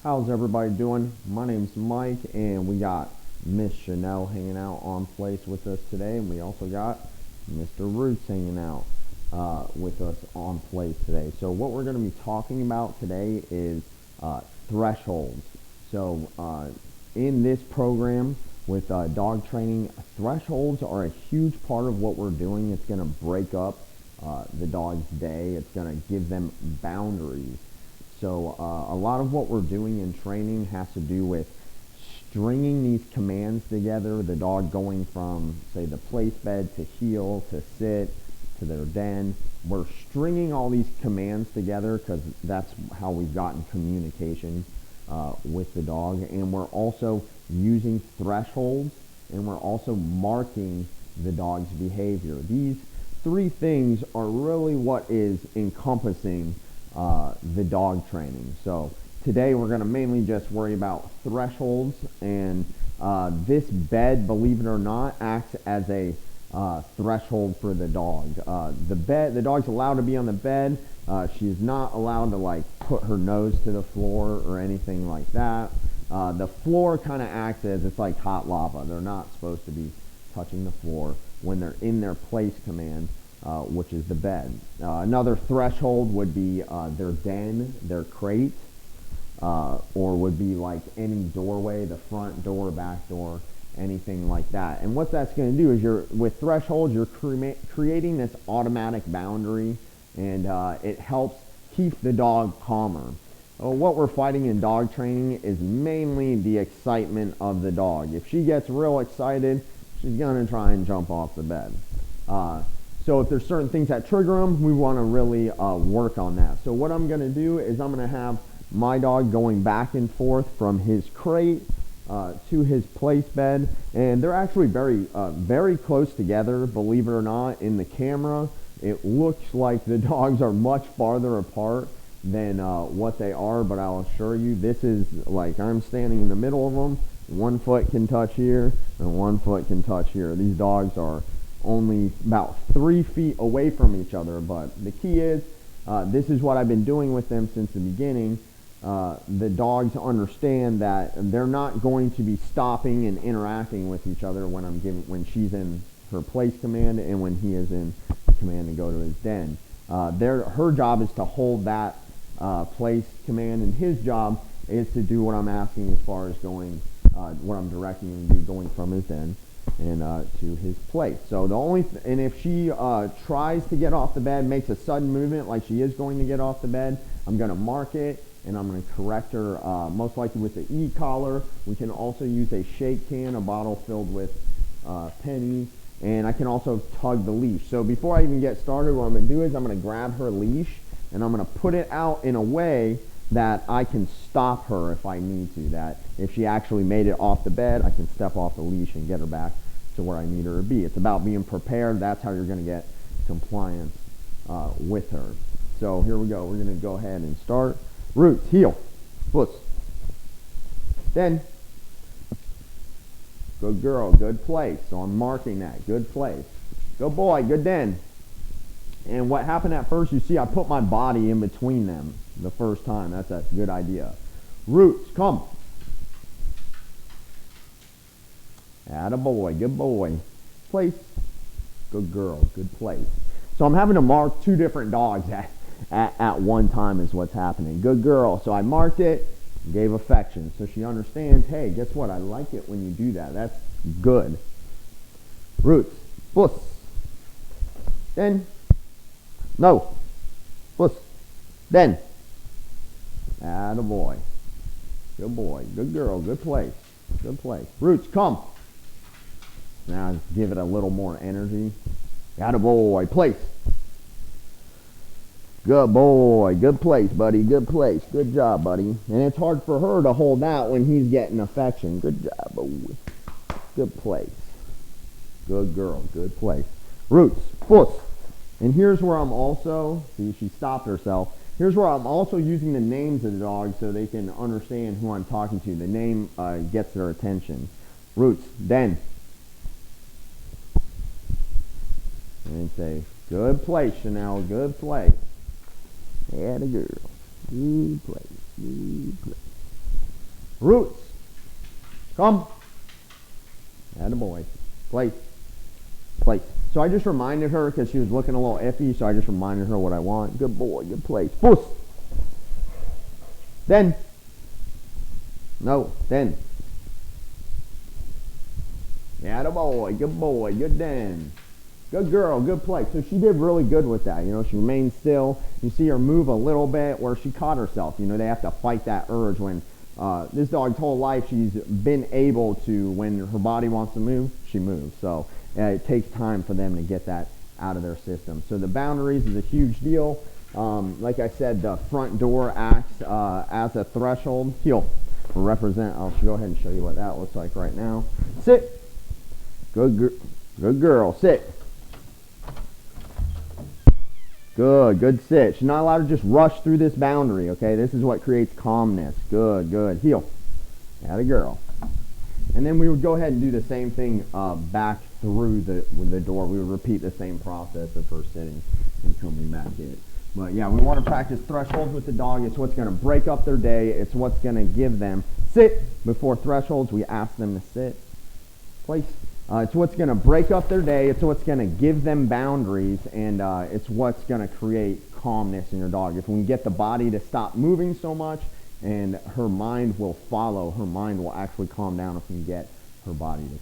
How's everybody doing? My name's Mike, and we got Miss Chanel hanging out on place with us today, and we also got Mr. Roots hanging out with us on place today. So what we're going to be talking about today is thresholds. So in this program with dog training, thresholds are a huge part of what we're doing. It's going to break up the dog's day. It's going to give them boundaries. So a lot of what we're doing in training has to do with stringing these commands together, the dog going from, say, the place bed to heel to sit to their den. We're stringing all these commands together because that's how we've gotten communication with the dog. And we're also using thresholds, and we're also marking the dog's behavior. These three things are really what is encompassing the dog training. So today we're going to mainly just worry about thresholds, and this bed, believe it or not, acts as a threshold for the dog. The dog's allowed to be on the bed. She's not allowed to put her nose to the floor or anything like that. The floor kind of acts as, it's like hot lava. They're not supposed to be touching the floor when they're in their place command, which is the bed. Another threshold would be their den, their crate, or would be like any doorway, the front door, back door, anything like that. And what that's going to do is, with thresholds, you're creating this automatic boundary, and it helps keep the dog calmer. What we're fighting in dog training is mainly the excitement of the dog. If she gets real excited, she's going to try and jump off the bed. So if there's certain things that trigger them, we want to really work on that. So what I'm going to do is I'm going to have my dog going back and forth from his crate to his place bed, and they're actually very close together, believe it or not. In the camera, it looks like the dogs are much farther apart than what they are, but I'll assure you, this is like I'm standing in the middle of them. 1 foot can touch here, and 1 foot can touch here. These dogs are only about 3 feet away from each other, but the key is, this is what I've been doing with them since the beginning. The dogs understand that they're not going to be stopping and interacting with each other when she's in her place command and when he is in command to go to his den. Her job is to hold that place command, and his job is to do what I'm asking as far as what I'm directing him to do, going from his den and to his place. So and if she tries to get off the bed, makes a sudden movement like she is going to get off the bed, I'm going to mark it, and I'm going to correct her, most likely with the e-collar. We can also use a shake can, a bottle filled with pennies, and I can also tug the leash. So before I even get started, what I'm going to do is I'm going to grab her leash, and I'm going to put it out in a way that I can stop her if I need to. That if she actually made it off the bed, I can step off the leash and get her back to where I need her to be. It's about being prepared. That's how you're going to get compliance with her. So here we go. We're going to go ahead and start. Roots, heel, foots. Then, good girl, good place. So I'm marking that, good place. Good boy, good den. And what happened at first, you see I put my body in between them the first time. That's a good idea. Roots, come. Attaboy, good boy. Place, good girl, good place. So I'm having to mark two different dogs at one time is what's happening. Good girl. So I marked it, gave affection. So she understands, hey, guess what? I like it when you do that. That's good. Roots, puss. Then, no. Puss. Then. Attaboy. Good boy. Good girl. Good place. Good place. Roots, come. Now give it a little more energy. Attaboy. Place. Good boy. Good place, buddy. Good place. Good job, buddy. And it's hard for her to hold that when he's getting affection. Good job, boy. Good place. Good girl. Good place. Roots. Puss. And here's where I'm also, see, she stopped herself. Here's where I'm also using the names of the dogs so they can understand who I'm talking to. The name gets their attention. Roots. Den. And say, good place, Chanel. Good place. Atta girl. Good place. Good place. Roots. Come. Attaboy. Place. Place. So I just reminded her because she was looking a little iffy, so I just reminded her what I want. Good boy, good place. Puss. Then. No, then. Attaboy, good boy, good then. Good girl, good play. So she did really good with that. She remained still. You see her move a little bit where she caught herself. They have to fight that urge when this dog's whole life she's been able to, when her body wants to move, she moves. So it takes time for them to get that out of their system. So the boundaries is a huge deal. Like I said, the front door acts as a threshold. Heel. Represent. I'll go ahead and show you what that looks like right now. Sit. Good girl. Sit. Good sit. She's not allowed to just rush through this boundary, okay? This is what creates calmness. Good. Heel. Atta girl. And then we would go ahead and do the same thing back through the door. We would repeat the same process of her sitting and coming back in. But yeah, we want to practice thresholds with the dog. It's what's going to break up their day. It's what's going to give them sit before thresholds. We ask them to sit. Place. It's what's going to break up their day. It's what's going to give them boundaries, and it's what's going to create calmness in your dog. If we can get the body to stop moving so much, and her mind will follow, her mind will actually calm down if we can get her body to